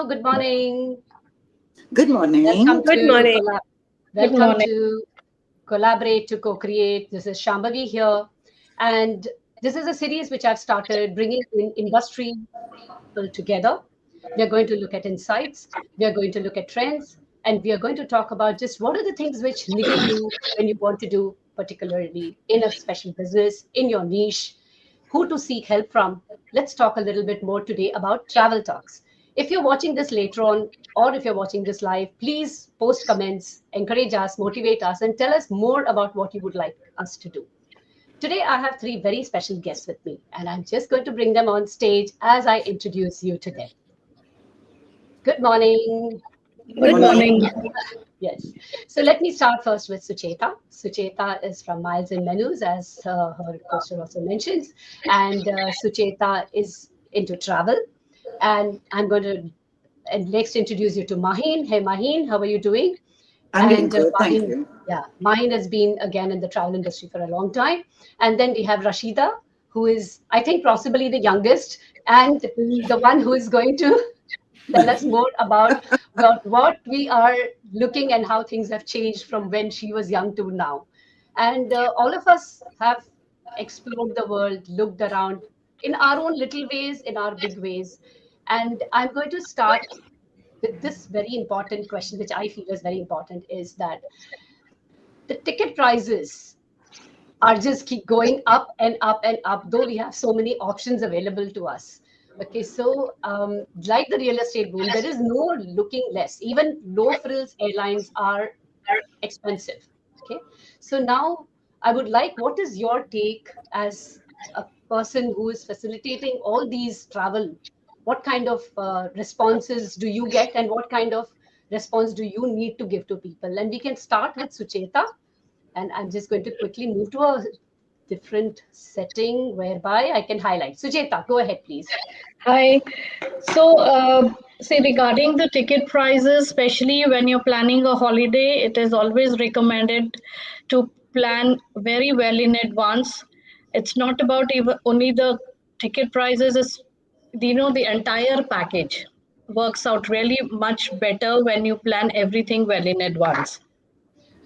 Good morning. Good morning. Good morning. Good Welcome morning. to Collaborate to Co-Create. This is Shambhavi here, and this is a series which I've started bringing in industry people together. We are going to look at insights. We are going to look at trends, and we are going to talk about just what are the things which niggle you when you want to do, particularly in a special business, in your niche, who to seek help from. Let's talk a little bit more today about travel talks. If you're watching this later on, or if you're watching this live, please post comments, encourage us, motivate us, and tell us more about what you would like us to do. Today, I have three very special guests with me, and I'm just going to bring them on stage as I introduce you to them. Good morning. Good morning. Yes. So let me start first with Sucheta. Sucheta is from Miles and Menus, as her poster also mentions. And Sucheta is into travel. And I'm going to next introduce you to Maheen. Hey, Maheen, how are you doing? I'm doing And good, thank Maheen, you. yeah, Maheen has been again in the travel industry for a long time. And then we have Rashida, who is, I think, possibly the youngest and the one who is going to tell us more about what we are looking and how things have changed from when she was young to now. And all of us have explored the world, looked around in our own little ways, in our big ways. And I'm going to start with this very important question, which I feel is very important, is that the ticket prices are just keep going up and up and up, though we have so many options available to us. Okay, so like the real estate boom, there is no looking less. Even low frills airlines are expensive. Okay, so now I would like, what is your take as a person who is facilitating all these travel? What kind of responses do you get, and what kind of response do you need to give to people? And we can start with Sucheta, and I'm just going to quickly move to a different setting whereby I can highlight. Sucheta, go ahead, please. Hi. Say regarding the ticket prices, especially when you're planning a holiday, it is always recommended to plan very well in advance. It's not about even only the ticket prices, it's the entire package works out really much better when you plan everything well in advance.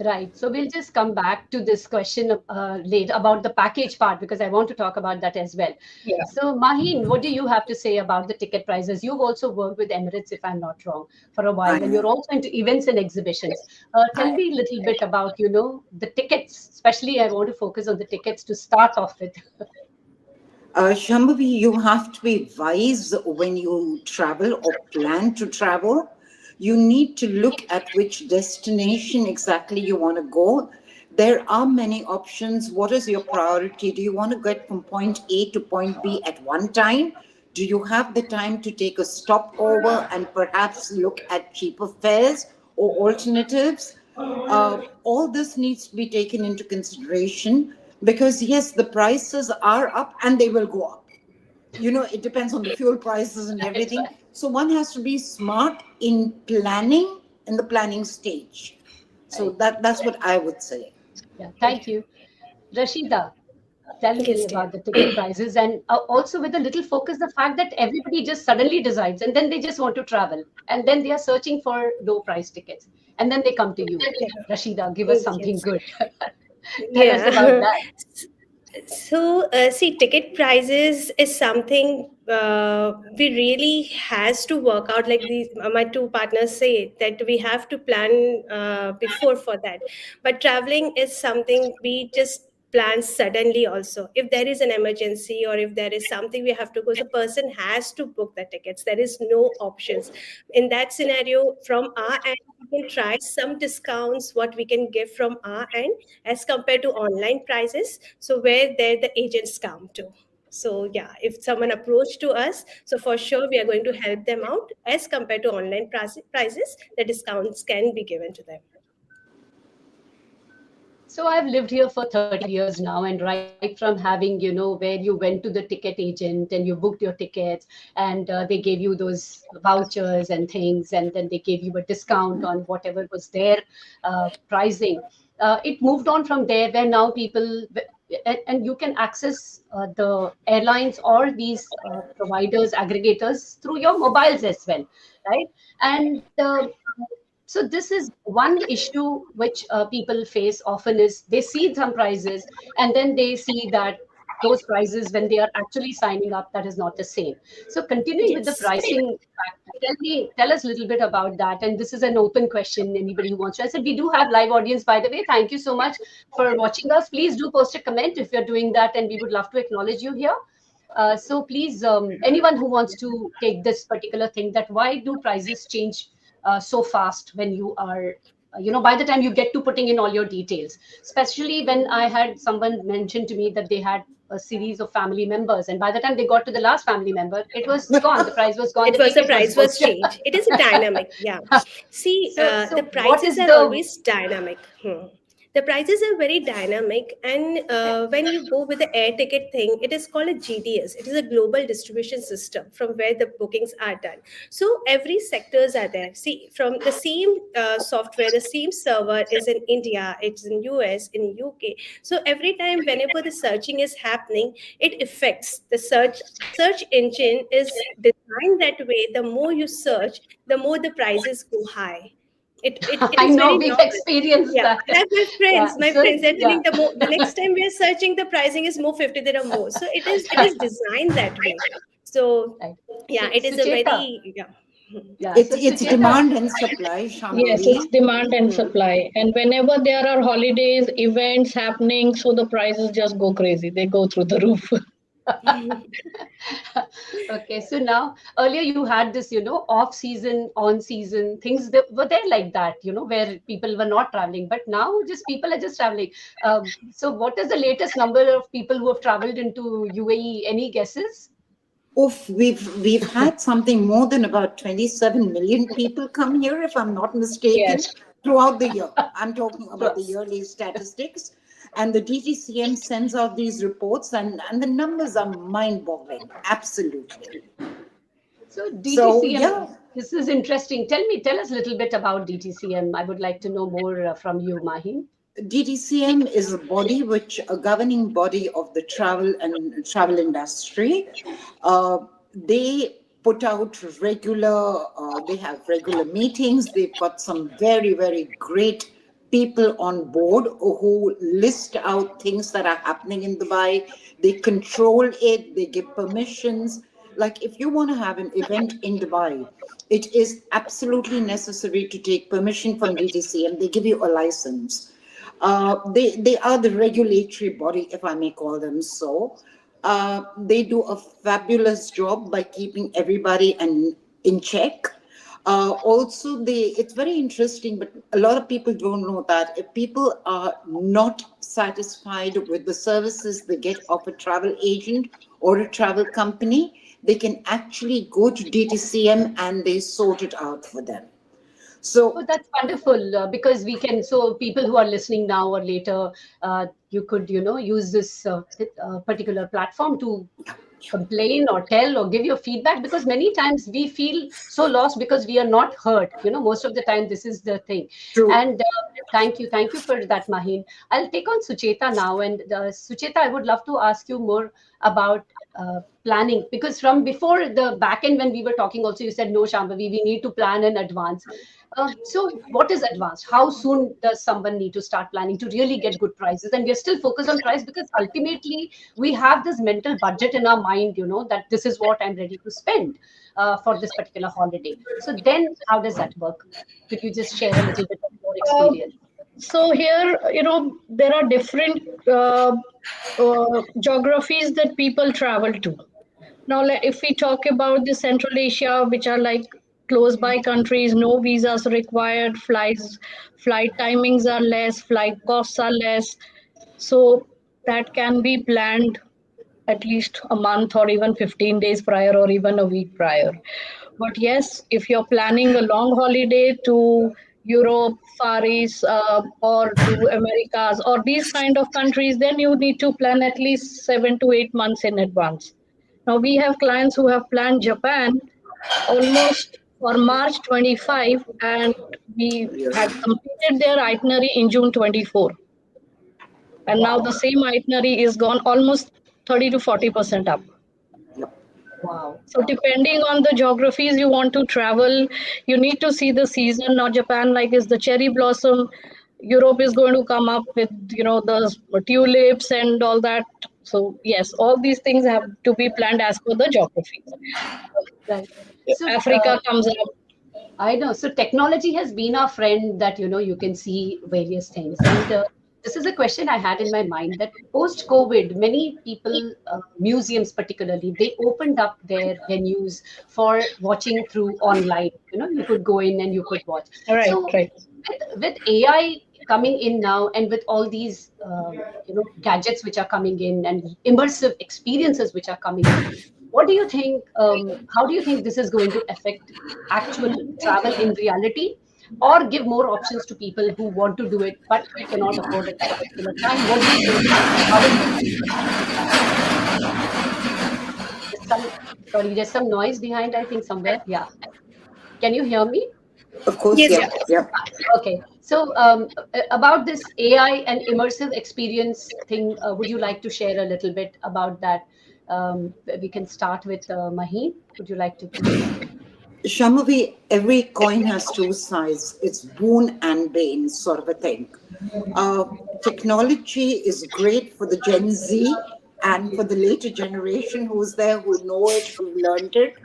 Right. So we'll just come back to this question later about the package part because I want to talk about that as well. Yeah. So Maheen, what do you have to say about the ticket prices? You've also worked with Emirates, if I'm not wrong, for a I while, and you're am. also into events and exhibitions. Tell me a little bit about, the tickets, especially I want to focus on the tickets to start off with. Shambhavi, you have to be wise when you travel or plan to travel. You need to look at which destination exactly you want to go. There are many options. What is your priority? Do you want to get from point A to point B at one time? Do you have the time to take a stopover and perhaps look at cheaper fares or alternatives? All this needs to be taken into consideration because, yes, the prices are up and they will go up. It depends on the fuel prices and That's everything. right. So one has to be smart in planning in the planning stage. So Right. that's what I would say. Yeah. Thank you. Rashida, tell me Yes, dear. about the ticket prices and also with a little focus the fact that everybody just suddenly decides and then they just want to travel and then they are searching for low price tickets and then they come to you. Rashida, give us something Yes. good. Tell us about Yeah. that. So, see, ticket prices is something we really has to work out. Like these, my two partners say that we have to plan before for that. But traveling is something we just plan suddenly. Also, if there is an emergency or if there is something we have to go, the person has to book the tickets. There is no options in that scenario. From our end, we can try some discounts. What we can give from our end as compared to online prices, so where there the agents come to. So yeah, if someone approach to us, so for sure we are going to help them out. As compared to online prices, the discounts can be given to them. So I've lived here for 30 years now, and right from having, where you went to the ticket agent and you booked your tickets, and they gave you those vouchers and things, and then they gave you a discount on whatever was their pricing. It moved on from there, where now people, and you can access the airlines or these providers, aggregators through your mobiles as well, right? And so this is one issue which people face often, is they see some prices and then they see that those prices, when they are actually signing up, that is not the same. So continuing with the Yes. pricing factor, tell us a little bit about that. And this is an open question, anybody who wants to. I said we do have live audience, by the way. Thank you so much for watching us. Please do post a comment if you're doing that, and we would love to acknowledge you here. So please, anyone who wants to take this particular thing, that why do prices change so fast when you are, by the time you get to putting in all your details, especially when I had someone mention to me that they had a series of family members, and by the time they got to the last family member, it was gone, the price was gone, It the was, the ticket was price was booked. changed. It is a dynamic, yeah. See, So the what prices is are the always dynamic. The prices are very dynamic, and when you go with the air ticket thing, it is called a GDS. It is a global distribution system from where the bookings are done. So every sectors are there. See, from the same software, the same server is in India, it's in US, in UK. So every time, whenever the searching is happening, it affects the search engine is designed that way. The more you search, the more the prices go high. It I is know very we've normal. experienced Yeah, that. I have my Yeah, friends. My so friends, they're yeah. telling the next time we are searching, the pricing is more 50 there or more. So it is designed that way. So Right. yeah, So it is a Sucheta, very, yeah. yeah, It, so it's Sucheta, demand and supply, Yes, it's Shambhavi. demand and Hmm. supply. And whenever there are holidays, events happening, so the prices just go crazy. They go through the roof. okay, so now earlier you had this, off season, on season things that were there like that, where people were not traveling, but now just people are just traveling. So what is the latest number of people who have traveled into UAE? Any guesses? Oof, we've had something more than about 27 million people come here, if I'm not mistaken, Yes. throughout the year. I'm talking about Sure. the yearly statistics. And the DTCM sends out these reports, and the numbers are mind-boggling. Absolutely. So So DTCM, yeah, this is interesting. Tell us a little bit about DTCM. I would like to know more from you, Maheen. DTCM is a body which a governing body of the travel industry. They put out regular. They have regular meetings. They've got some very great people on board who list out things that are happening in Dubai. They control it. They give permissions. Like if you want to have an event in Dubai, it is absolutely necessary to take permission from DTCM. They give you a license. They are the regulatory body, if I may call them so. They do a fabulous job by keeping everybody in check. Also, it's very interesting, but a lot of people don't know that if people are not satisfied with the services they get of a travel agent or a travel company, they can actually go to DTCM and they sort it out for them. Oh, So that's wonderful, because we can, so people who are listening now or later, you could, use this particular platform to complain or tell or give your feedback, because many times we feel so lost because we are not heard. Most of the time, this is the thing. true. And thank you for that, Maheen. I'll take on Sucheta now. And Sucheta, I would love to ask you more about planning, because from before the back end, when we were talking also, you said, no, Shambhavi, we need to plan in advance. So what is advanced? How soon does someone need to start planning to really get good prices? And we're still focused on price because ultimately we have this mental budget in our mind, that this is what I'm ready to spend for this particular holiday. So then how does that work? Could you just share a little bit of your Uh, experience? so here, there are different geographies that people travel to. Now, if we talk about the Central Asia, which are like close by countries, no visas required, flight timings are less, flight costs are less. So that can be planned at least a month or even 15 days prior or even a week prior. But yes, if you're planning a long holiday to Europe, Far East, or to Americas, or these kind of countries, then you need to plan at least 7 to 8 months in advance. Now, we have clients who have planned Japan almost for March 25, and we had completed their itinerary in June 24. and now the Wow. same itinerary is gone almost 30 to 40% up. Yep. Wow. So depending on the geographies you want to travel, you need to see the season. Now Japan, like, is the cherry blossom. Europe is going to come up with, the tulips and all that. So yes, all these things have to be planned as per the geographies. Right. So Africa comes up. I know. So technology has been our friend that, you can see various things. And this is a question I had in my mind that post COVID, many people, museums particularly, they opened up their venues for watching through online. You could go in and you could watch. Right, So right. with AI coming in now and with all these, gadgets which are coming in and immersive experiences which are coming in, what do you think? How do you think this is going to affect actual travel in reality, or give more options to people who want to do it but cannot afford it at a particular time? What do you think? How will this be? There's some, sorry, there's some noise behind, I think, somewhere. Yeah. Can you hear me? Of course, Yes, yeah, yes. yeah. Okay. So about this AI and immersive experience thing, would you like to share a little bit about that? We can start with Maheen. Would you like to please? Shambhavi, every coin has two sides. It's boon and bane, sort of a thing. Uh, Technology is great for the Gen Z and for the later generation who's there, who know it, who learned it.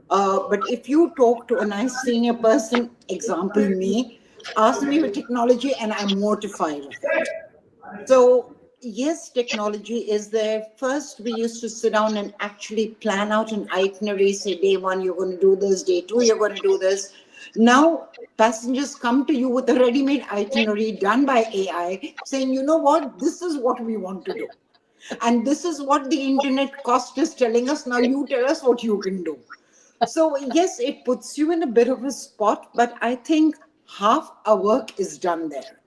But if you talk to a nice senior person, example me, ask me with technology and I'm mortified of it. So, yes, technology is there. First, we used to sit down and actually plan out an itinerary, say, day one, you're going to do this, day two, you're going to do this. Now, passengers come to you with a ready made itinerary done by AI saying, you know what, this is what we want to do. And this is what the internet cost is telling us. Now, you tell us what you can do. So, yes, it puts you in a bit of a spot, but I think half our work is done there,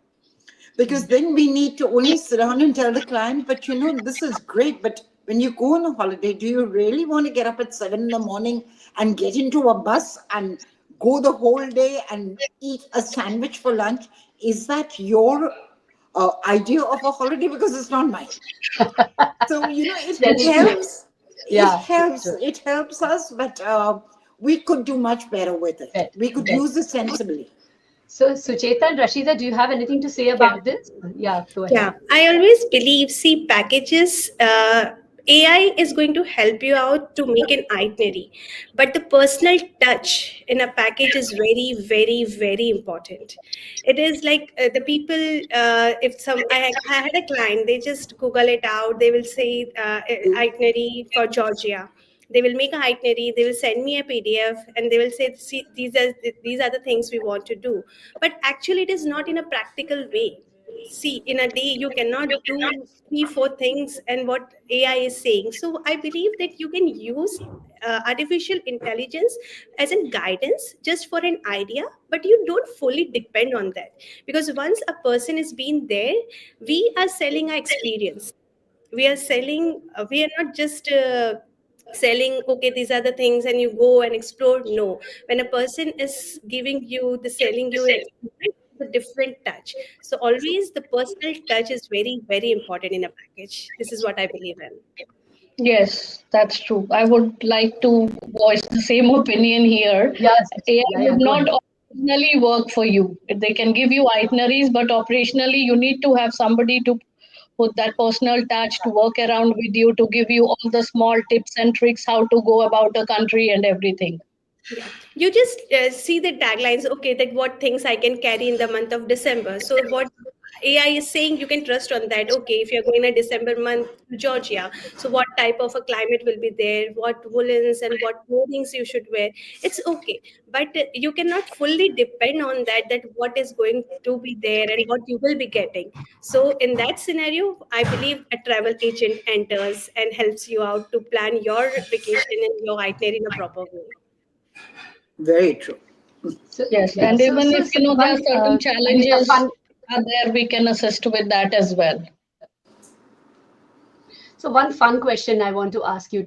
because then we need to only sit down and tell the client, but this is great, but when you go on a holiday, do you really want to get up at 7 in the morning and get into a bus and go the whole day and eat a sandwich for lunch? Is that your idea of a holiday? Because it's not mine. So it Very true. helps, it Yeah, it's helps true. it helps us, but we could do much better with it. Bet, We could bet. use it sensibly. So, Sucheta and Rashida, do you have anything to say Yeah. about this? Yeah, go ahead. Yeah, I always believe, see, packages, AI is going to help you out to make an itinerary, but the personal touch in a package is very, very, very important. It is like the people, if I had a client, they just Google it out, they will say itinerary for Georgia. They will make a itinerary, they will send me a PDF, and they will say, see, these are the things we want to do. But actually, it is not in a practical way. See, in a day you cannot do three four things and what AI is saying. So I believe that you can use artificial intelligence as a guidance just for an idea, but you don't fully depend on that, because once a person is being there, we are selling our experience. We are selling, we are not just selling, okay, these are the things and you go and explore. No, when a person is giving you the selling you an experience, the different touch. So always the personal touch is very, very important in a package. This is what I believe in. Yes, that's true. I would like to voice the same opinion here. Yes. AI Yeah, yeah, would go not ahead. operationally work for you. They can give you itineraries, but operationally, you need to have somebody to put that personal touch to work around with you, to give you all the small tips and tricks how to go about a country and everything. Yeah, you just see the taglines, okay, that what things I can carry in the month of December. So what AI is saying, you can trust on that. Okay, if you're going a December month to Georgia, so what type of a climate will be there? What woolens and what clothings you should wear? It's okay, but you cannot fully depend on that. That what is going to be there and what you will be getting. So in that scenario, I believe a travel agent enters and helps you out to plan your vacation and your itinerary in a proper way. Very true. So, Yes, yeah. and even if So there are one, certain I mean, a challenges fun. are there, we can assist with that as well. So one fun question I want to ask you,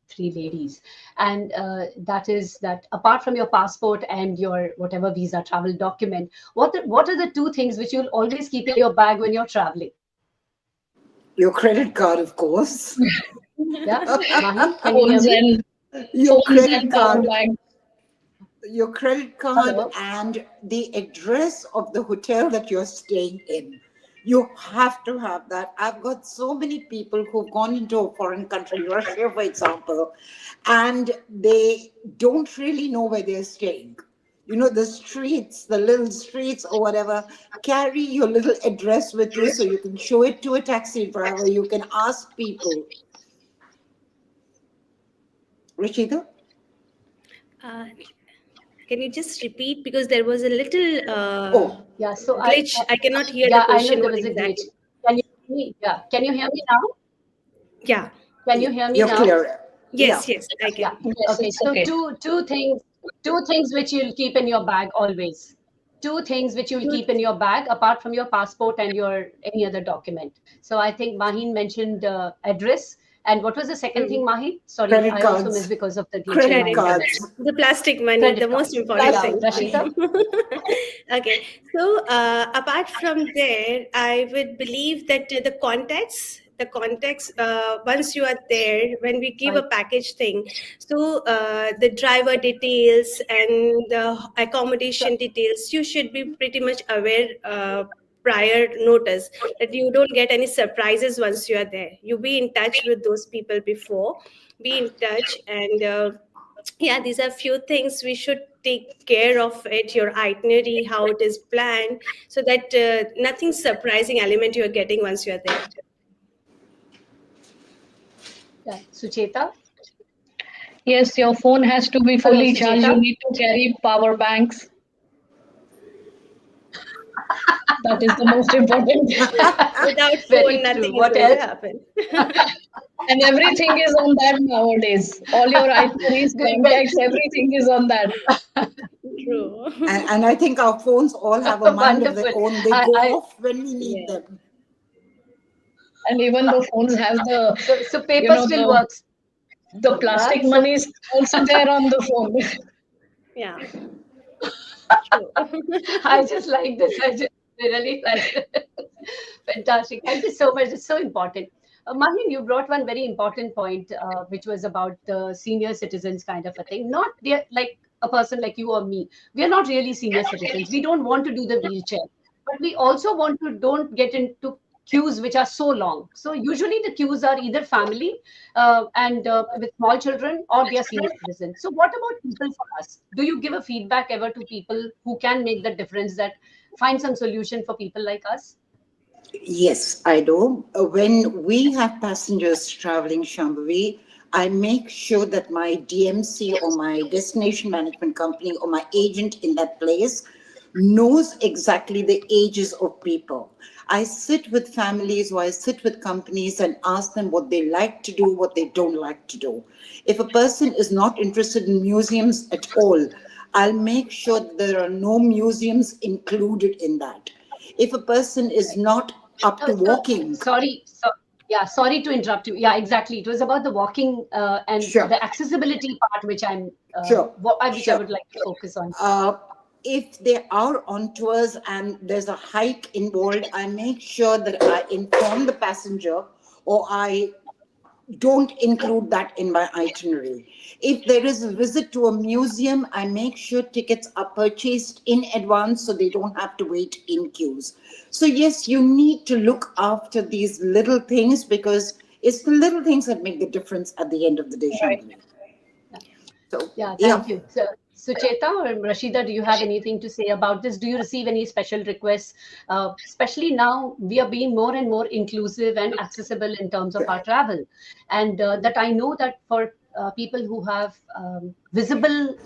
three ladies, and that is that apart from your passport and your whatever visa travel document, what are the two things which you'll always keep in your bag when you're traveling? Your credit card, of course. Yeah, Maheen, can you hear Phones me? and Your phones credit and power card, bank. your credit card, Hello. and the address of the hotel that you're staying in. You have to have that. I've got so many people who've gone into a foreign country, Russia, for example, and they don't really know where they're staying. You know, the streets, the little streets or whatever. Carry your little address with you so you can show it to a taxi driver. You can ask people. Rashida? Uh, can you just repeat, because there was a little Oh, Yeah, so glitch. I cannot hear the yeah, I know question. there What was a glitch. exactly? Can you hear me? Yeah, can you hear me now? Yeah. Can you hear me you're now? clear. Yeah. Yes. Yes, I Yeah. can. Yes, Okay. it's So okay. two things which you'll keep in your bag always. Two things which you'll Good. keep in your bag apart from your passport and your any other document. So I think Maheen mentioned address. And what was the second Hmm. thing, Maheen? Sorry, Credit I also missed cards. because of the glitch in Credit my Credit internet. cards, cards. the plastic money, the Credit most cards. important Yeah, thing. Rashida. Okay, so apart from there, I would believe that the context, once you are there, when we give a Sorry. package thing, so the driver details and the So accommodation details, you should be pretty much aware prior notice, that you don't get any surprises once you are there. You be in touch with those people before, be in touch, and yeah, these are few things we should take care of it, your itinerary, how it is planned, so that nothing surprising element you are getting once you are there. yeah, Sucheta. Yes, your phone has to be Hello, fully charged. You Sucheta. need to carry power banks. That is the most important. Without phone, Very nothing true. is What going to else? happen. And everything is on that nowadays. All your itineraries, Good. Well, contacts, everything is on that. True. And I think our phones all have a mind of their wonderful. own. They go I off when we need Yeah. them. And even the phones have the, so you paper know, still the works. the Yeah. plastic So money is also there on the phone. Yeah. True. I just like this. I just really like it. Fantastic. Thank you so much. It's so important. Maheen, you brought one very important point, which was about the senior citizens kind of a thing. Not like a person like you or me. We are not really senior citizens. We don't want to do the wheelchair, but we also want to don't get into queues which are so long. So usually the queues are either family and with small children or they are senior citizens. So what about people for us? Do you give a feedback ever to people who can make the difference that find some solution for people like us? Yes, I do. When we have passengers traveling Shambhavi, I make sure that my DMC or my destination management company or my agent in that place knows exactly the ages of people. I sit with families or I sit with companies and ask them what they like to do, what they don't like to do. If a person is not interested in museums at all, I'll make sure that there are no museums included in that. If a person is Right. not up to So walking, sorry. Yeah, sorry to interrupt you. Yeah, exactly. It was about the walking and sure, the accessibility part, sure, which I sure. would like to focus on. Uh, if they are on tours and there's a hike involved, I make sure that I inform the passenger or I don't include that in my itinerary. If there is a visit to a museum, I make sure tickets are purchased in advance so they don't have to wait in queues. So, yes, you need to look after these little things because it's the little things that make the difference at the end of the day, Right. Shambhavi. So, Yeah, yeah. thank you. So, Sucheta or Rashida, do you have anything to say about this? Do you receive any special requests? Especially now, we are being more and more inclusive and accessible in terms of our travel. And that I know that for people who have visible,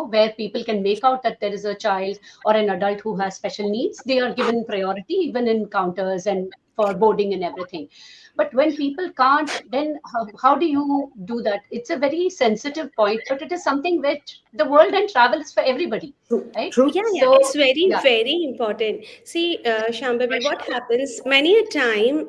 where people can make out that there is a child or an adult who has special needs, they are given priority even in counters and for boarding and everything. But when people can't, then how do you do that? It's a very sensitive point, but it is something which the world and travel is for everybody, True. right? True. Yeah, So it's very, yeah, very important. See, Shambhavi, what happens many a time,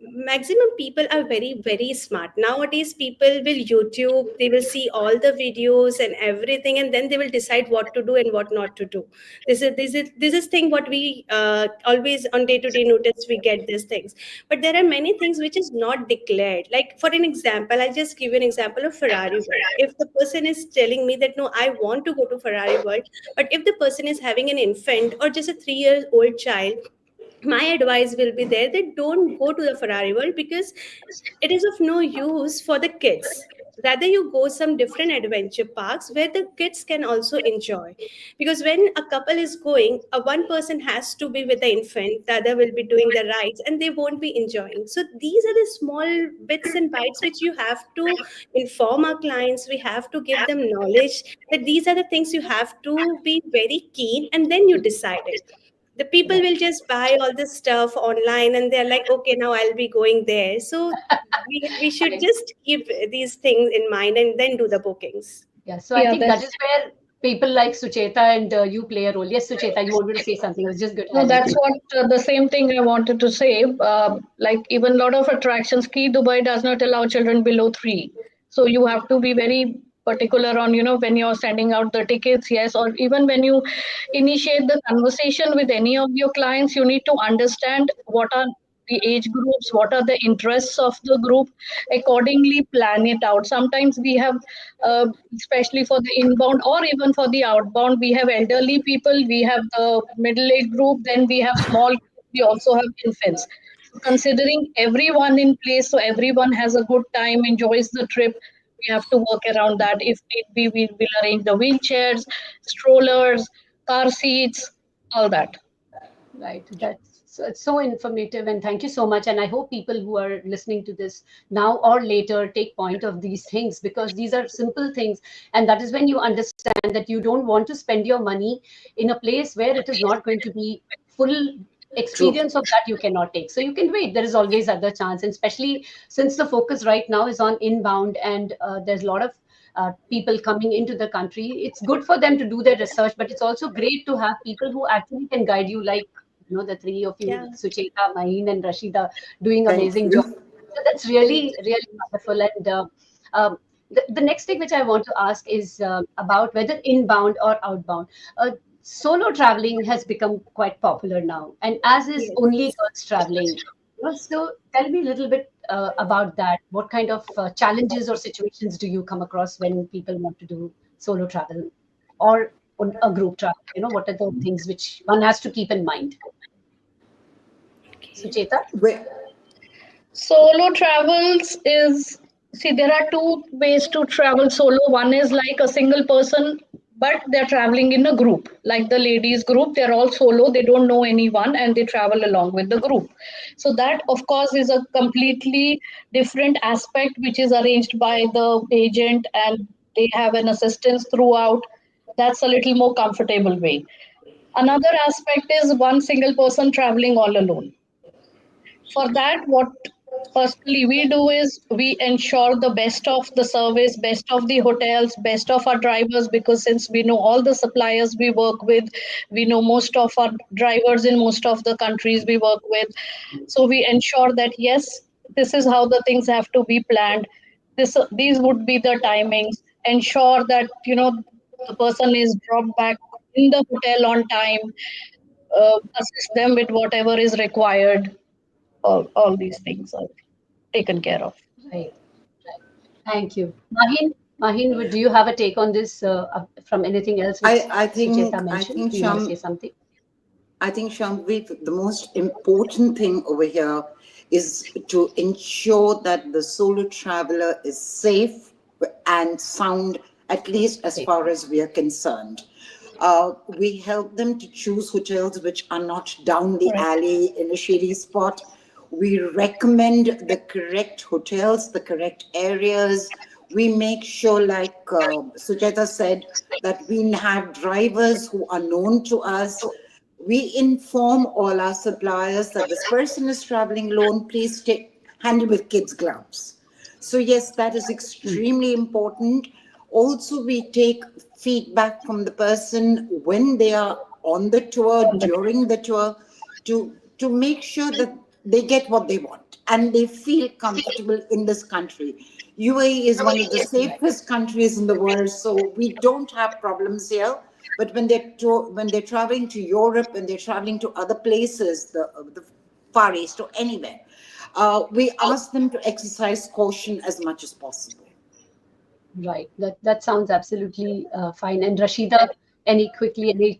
maximum people are very, very smart. Nowadays, people will YouTube, they will see all the videos and everything, and then they will decide what to do and what not to do. This is thing what we always on day-to-day notice we get these things. But there are many things which is not declared. Like for an example, I'll just give you an example of Ferrari World. If the person is telling me that no, I want to go to Ferrari World, but if the person is having an infant or just a 3 year old child, my advice will be there that don't go to the Ferrari World, because it is of no use for the kids. Rather, you go some different adventure parks where the kids can also enjoy. Because when a couple is going, one person has to be with the infant, the other will be doing the rides, and they won't be enjoying. So these are the small bits and bites which you have to inform our clients. We have to give them knowledge that these are the things you have to be very keen, and then you decide it. The people Right. will just buy all this stuff online and they're like, okay, now I'll be going there. So we should Right. just keep these things in mind and then do the bookings. Yeah. So I Yeah, think that that's is where people like Sucheta and you play a role. Yes, Sucheta, you wanted to say something. I was just going to no, that's highlight. what the same thing I wanted to say. Like even a lot of attractions, Key Dubai does not allow children below 3. So you have to be very particular on, when you're sending out the tickets, yes, or even when you initiate the conversation with any of your clients, you need to understand what are the age groups, what are the interests of the group, accordingly plan it out. Sometimes we have, especially for the inbound or even for the outbound, we have elderly people, we have the middle age group, then we have small group, we also have infants. So considering everyone in place, so everyone has a good time, enjoys the trip, we have to work around that. If need be, we will arrange the wheelchairs, strollers, car seats, all that. Right. That's so, it's so informative, and thank you so much. And I hope people who are listening to this now or later take point of these things, because these are simple things, and that is when you understand that you don't want to spend your money in a place where it is not going to be full True. experience of that you cannot take. So you can wait. There is always other chance, and especially since the focus right now is on inbound, and there's a lot of people coming into the country. It's good for them to do their research, but it's also great to have people who actually can guide you, like the three of you, Yeah. Sucheta, Maheen, and Rashida, doing Thank amazing job. you. So that's really, really wonderful. And the next thing which I want to ask is about whether inbound or outbound. Solo traveling has become quite popular now, and as is only Yes. girls traveling. So tell me a little bit about that. What kind of challenges or situations do you come across when people want to do solo travel or on a group travel? What are the things which one has to keep in mind? Okay. Sucheta? Well, Solo travels is, see, there are two ways to travel solo. One is like a single person, but they're traveling in a group, like the ladies group. They're all solo, they don't know anyone, and they travel along with the group. So, that, of course, is a completely different aspect, which is arranged by the agent, and they have an assistance throughout. That's a little more comfortable way. Another aspect is one single person traveling all alone. For that, what personally we do is we ensure the best of the service, best of the hotels, best of our drivers, because since we know all the suppliers we work with, we know most of our drivers in most of the countries we work with. So we ensure that yes, this is how the things have to be planned. These would be the timings. Ensure that the person is dropped back in the hotel on time. Assist them with whatever is required. All these things are taken care of. Right. Thank you. Maheen, do you have a take on this from anything else which I think Sucheta I mentioned? think Do you want to Sham say something? I think Shambhavi, the most important thing over here is to ensure that the solo traveler is safe and sound, at least as Safe. far as we are concerned. We help them to choose hotels which are not down the Correct. alley in a shady spot. We recommend the correct hotels, the correct areas. We make sure, like Sujata said, that we have drivers who are known to us. We inform all our suppliers that this person is traveling alone, please handle with kids' gloves. So, yes, that is extremely important. Also, we take feedback from the person when they are on the tour, during the tour, to make sure that they get what they want and they feel comfortable in this country. UAE is one of the safest countries in the world, so we don't have problems here. But when they're traveling to Europe and they're traveling to other places, the Far East or anywhere, we ask them to exercise caution as much as possible. Right. That sounds absolutely fine. And Rashida, any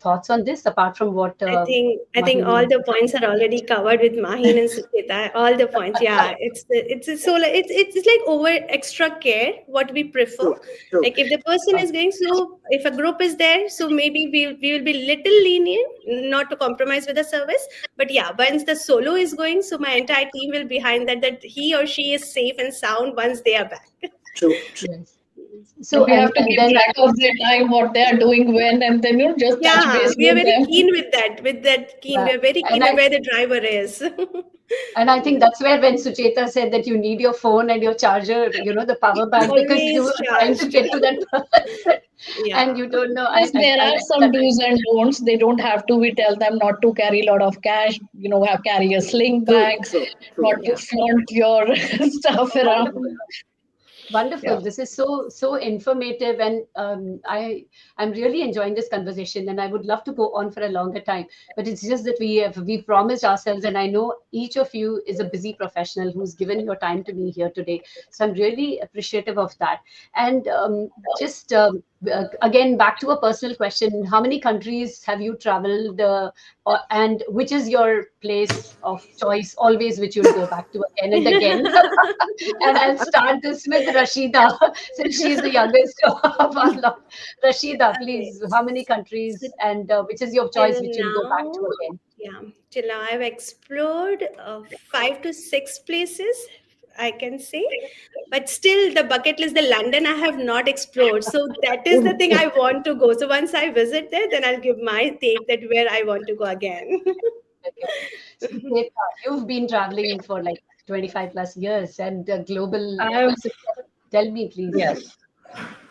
thoughts on this apart from what I think all Maheen? the points are already covered with Maheen and Sucheta. All the points, yeah. It's like over extra care what we prefer. True, true. Like if the person is going, so if a group is there, so maybe we will be little lenient, not to compromise with the service. But yeah, once the solo is going, so my entire team will behind that he or she is safe and sound once they are back. True, true. Yes. And So we have to and keep then track of their time, what they are doing when, and then just touch Yeah, base we are with very them. keen with that. With that keen, yeah, we are very and keen on where the driver is. and I think that's where when Sucheta said that you need your phone and your charger, the power bank, because you Always were trying to charged. get to that person and Yeah. you don't know. Yes, there I are like some that. do's and don'ts. They don't have to. We tell them not to carry a lot of cash. Have carry a sling True, bag, true, true. not to Yeah. flaunt your stuff around. Wonderful. Wonderful. Yeah. This is so informative, and I'm really enjoying this conversation, and I would love to go on for a longer time. But it's just that we promised ourselves, and I know each of you is a busy professional who's given your time to me here today. So I'm really appreciative of that. And just again, back to a personal question: how many countries have you traveled, and which is your place of choice, always which you'll go back to again and again? And I'll start this with Rashida, since she's the youngest of our lot. Rashida, Okay. please, how many So countries and which is your till choice, which you'll go back now, to again? yeah, till now I've explored 5 to 6 places, I can say. But still, the bucket list, the London, I have not explored. So that is the thing I want to go. So once I visit there, then I'll give my take that where I want to go again. Okay. So, Sweta, you've been traveling for like 25 plus years and global. I've So tell me, please. yes,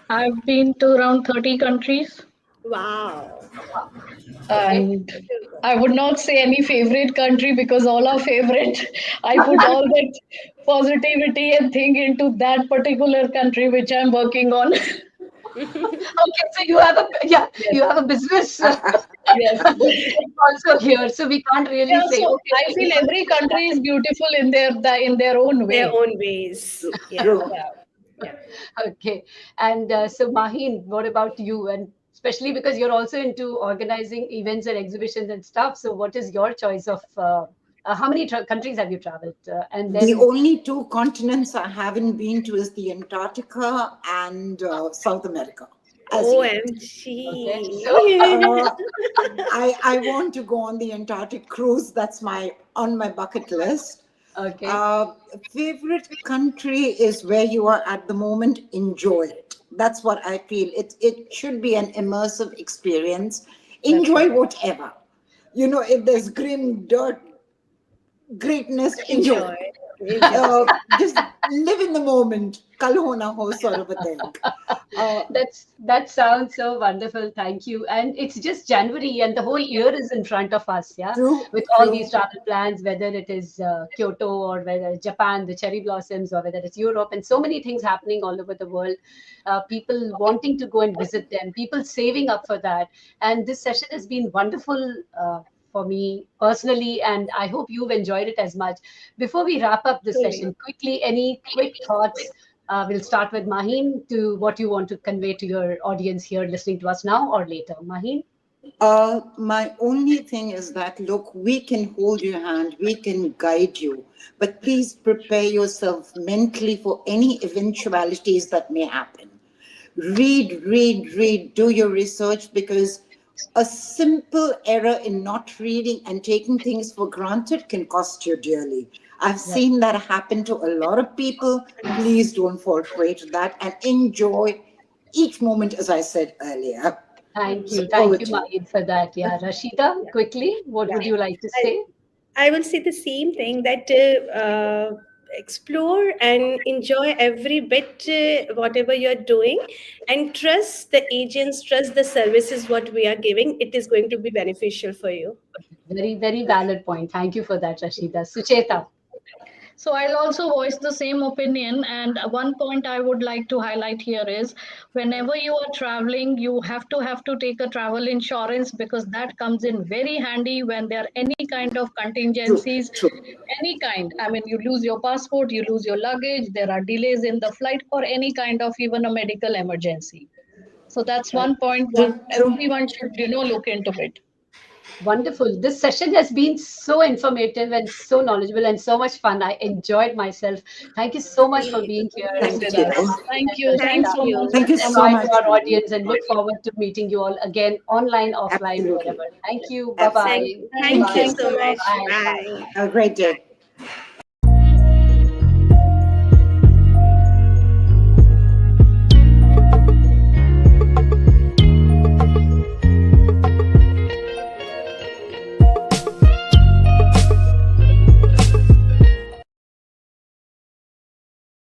I've been to around 30 countries, Wow. Okay. and I would not say any favorite country because all are favorite. I put all that positivity and thing into that particular country which I'm working on. Okay, so you have Yes, you have a business yes. also here, so we can't really Yeah, say, so okay, I so feel you must every do country is beautiful in their own Their way. own ways. Yeah. True. Yeah. Yeah. that. Okay. And so Maheen, what about you? And especially because you're also into organizing events and exhibitions and stuff. So what is your choice of how many countries have you traveled? And The then, only two continents I haven't been to is the Antarctica and South America, as yet. okay, OMG. so Uh, I want to go on the Antarctic cruise. That's on my bucket list. okay, Uh, Favorite country is where you are at the moment. Enjoy it. That's what I feel. It should be an immersive experience. that's Enjoy right. whatever. If there's grim, dirt, greatness, enjoy. Enjoy. Enjoy. Just live in the moment. Kal ho na ho sort of a thing. That sounds so wonderful. Thank you. And it's just January, and the whole year is in front of us. Yeah, True, with all these true. travel plans, whether it is Kyoto or whether it's Japan, the cherry blossoms, or whether it's Europe, and so many things happening all over the world. People wanting to go and visit them, people saving up for that. And this session has been wonderful. For me personally, and I hope you've enjoyed it as much. Before we wrap up this Truly. session, quickly, any quick thoughts? We'll start with Maheen to what you want to convey to your audience here listening to us now or later. Maheen? My only thing is that, look, we can hold your hand, we can guide you, but please prepare yourself mentally for any eventualities that may happen. Read, do your research, because a simple error in not reading and taking things for granted can cost you dearly. I've Right. seen that happen to a lot of people. Please don't fall prey to that and enjoy each moment, as I said earlier. Thank So you. over Thank you, to you. Maheen, for that. Yeah. Rashida, quickly, what would you like to I, say? I will say the same thing that explore and enjoy every bit, whatever you're doing, and trust the agents, trust the services, what we are giving. It is going to be beneficial for you. Very, very valid point. Thank you for that, Rashida. Sucheta. So I'll also voice the same opinion. And one point I would like to highlight here is whenever you are traveling, you have to take a travel insurance, because that comes in very handy when there are any kind of True, contingencies, true. any kind. I mean, you lose your passport, you lose your luggage, there are delays in the flight, or any kind of even a medical emergency. So that's Right. one point what True, true. everyone should, look into it. Wonderful. This session has been so informative and so knowledgeable and so much fun. I enjoyed myself. Thank you so much for being here Thank with you. us, Thank Maheen you. and Thanks Rashida. so much. you. Thank you Say so bye much. to our audience and look forward to meeting you all again, online, offline, Absolutely. wherever. Thank you. Bye Absolutely. Thank, bye. Thank thank you you. Thanks so a lot. much. Bye. Bye. Bye. Have a great day.